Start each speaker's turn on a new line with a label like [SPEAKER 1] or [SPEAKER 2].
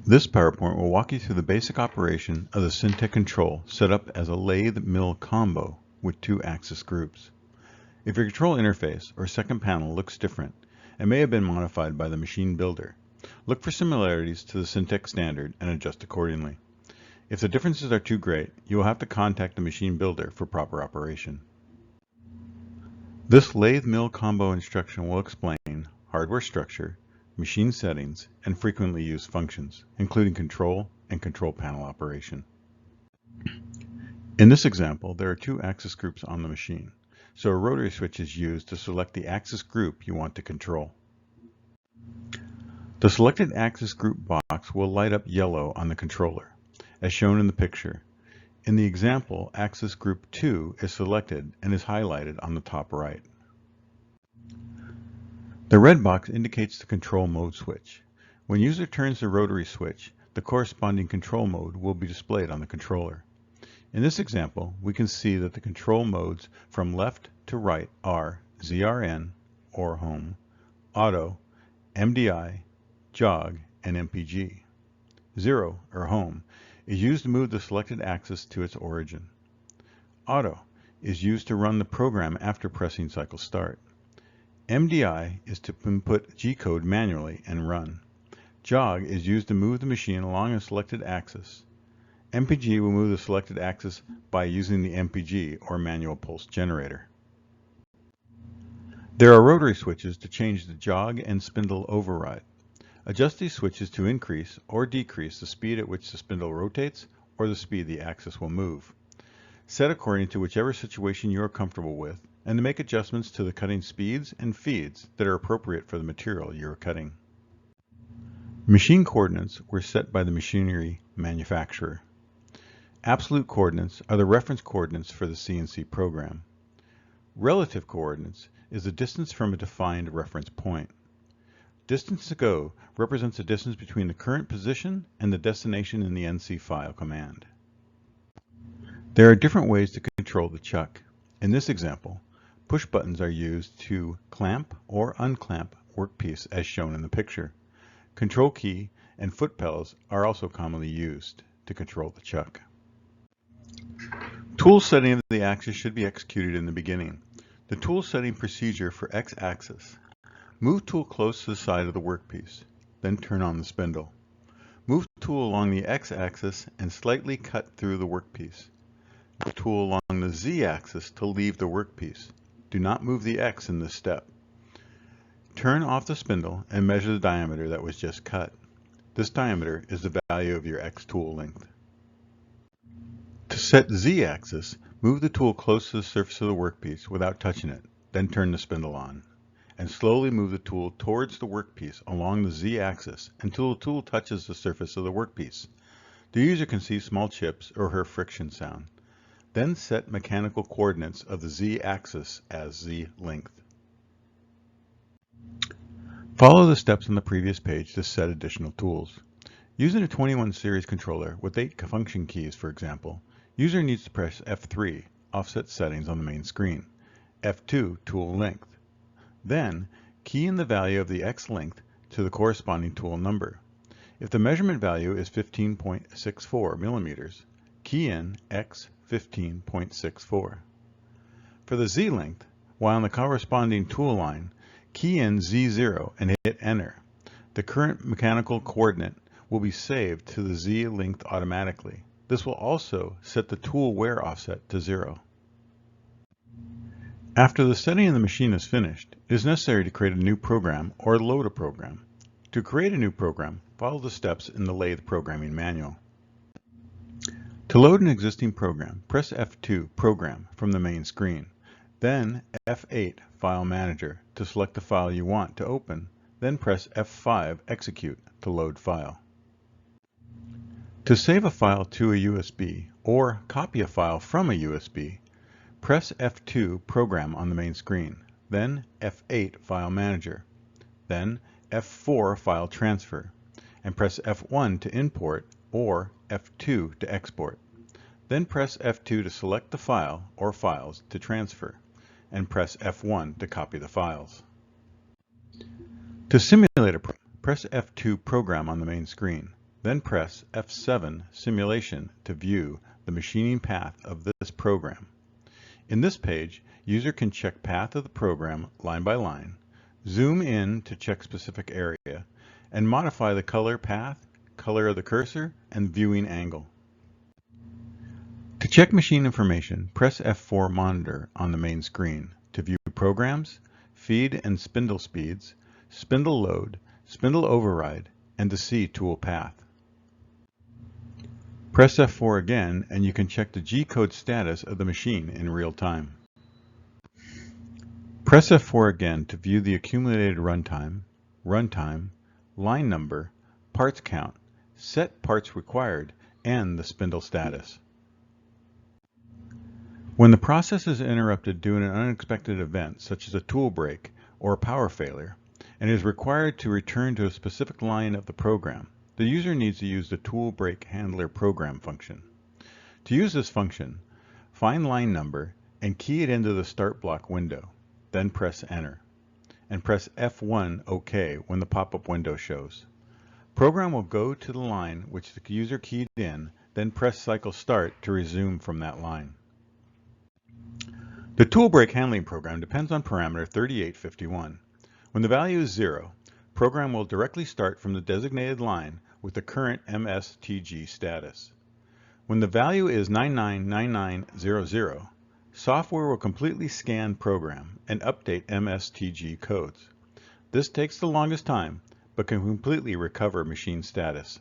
[SPEAKER 1] This PowerPoint will walk you through the basic operation of the Syntec control set up as a lathe mill combo with two axis groups. If your control interface or second panel looks different and may have been modified by the machine builder, look for similarities to the Syntec standard and adjust accordingly. If the differences are too great, you will have to contact the machine builder for proper operation. This lathe mill combo instruction will explain hardware structure, machine settings, and frequently used functions, including control and control panel operation. In this example, there are two axis groups on the machine, so a rotary switch is used to select the axis group you want to control. The selected axis group box will light up yellow on the controller, as shown in the picture. In the example, axis group 2 is selected and is highlighted on the top right. The red box indicates the control mode switch. When user turns the rotary switch, the corresponding control mode will be displayed on the controller. In this example, we can see that the control modes from left to right are ZRN, or home, auto, MDI, jog, and MPG. 0, or home, is used to move the selected axis to its origin. Auto is used to run the program after pressing cycle start. MDI is to input G-code manually and run. Jog is used to move the machine along a selected axis. MPG will move the selected axis by using the MPG, or manual pulse generator. There are rotary switches to change the jog and spindle override. Adjust these switches to increase or decrease the speed at which the spindle rotates or the speed the axis will move. Set according to whichever situation you are comfortable with, and to make adjustments to the cutting speeds and feeds that are appropriate for the material you are cutting. Machine coordinates were set by the machinery manufacturer. Absolute coordinates are the reference coordinates for the CNC program. Relative coordinates is the distance from a defined reference point. Distance to go represents the distance between the current position and the destination in the NC file command. There are different ways to control the chuck. In this example, push buttons are used to clamp or unclamp workpiece as shown in the picture. Control key and foot pedals are also commonly used to control the chuck. Tool setting of the axis should be executed in the beginning. The tool setting procedure for X-axis. Move tool close to the side of the workpiece, then turn on the spindle. Move tool along the X-axis and slightly cut through the workpiece. Move tool along the Z-axis to leave the workpiece. Do not move the X in this step. Turn off the spindle and measure the diameter that was just cut. This diameter is the value of your X tool length. To set Z-axis, move the tool close to the surface of the workpiece without touching it, then turn the spindle on, and slowly move the tool towards the workpiece along the Z-axis until the tool touches the surface of the workpiece. The user can see small chips or hear friction sound. Then set mechanical coordinates of the Z-axis as Z length. Follow the steps on the previous page to set additional tools. Using a 21 series controller with 8 function keys, for example, user needs to press F3, offset settings on the main screen, F2, tool length. Then, key in the value of the X length to the corresponding tool number. If the measurement value is 15.64 millimeters, key in X 15.64. For the Z length, while on the corresponding tool line, key in Z0 and hit enter. The current mechanical coordinate will be saved to the Z length automatically. This will also set the tool wear offset to 0. After the setting of the machine is finished, it is necessary to create a new program or load a program. To create a new program, follow the steps in the Lathe programming manual. To load an existing program, press F2 Program from the main screen, then F8 File Manager to select the file you want to open, then press F5 Execute to load file. To save a file to a USB or copy a file from a USB, press F2 Program on the main screen, then F8 File Manager, then F4 File Transfer, and press F1 to import or F2 to export. Then press F2 to select the file or files to transfer, and press F1 to copy the files. To simulate a program, press F2 Program on the main screen, Then press F7 Simulation to view the machining path of this program. In this page, user can check path of the program line by line, zoom in to check specific area, and modify the color path, color of the cursor, and viewing angle. To check machine information, press F4 Monitor on the main screen to view programs, feed and spindle speeds, spindle load, spindle override, and to see tool path. Press F4 again and you can check the G-code status of the machine in real time. Press F4 again to view the accumulated runtime, line number, parts count, set parts required, and the spindle status. When the process is interrupted due to an unexpected event, such as a tool break or a power failure, and is required to return to a specific line of the program, the user needs to use the Tool Break Handler program function. To use this function, find line number and key it into the Start Block window, then press Enter, and press F1 OK when the pop-up window shows. Program will go to the line which the user keyed in, then press Cycle Start to resume from that line. The tool break handling program depends on parameter 3851. When the value is 0, program will directly start from the designated line with the current MSTG status. When the value is 999900, software will completely scan program and update MSTG codes. This takes the longest time, but can completely recover machine status.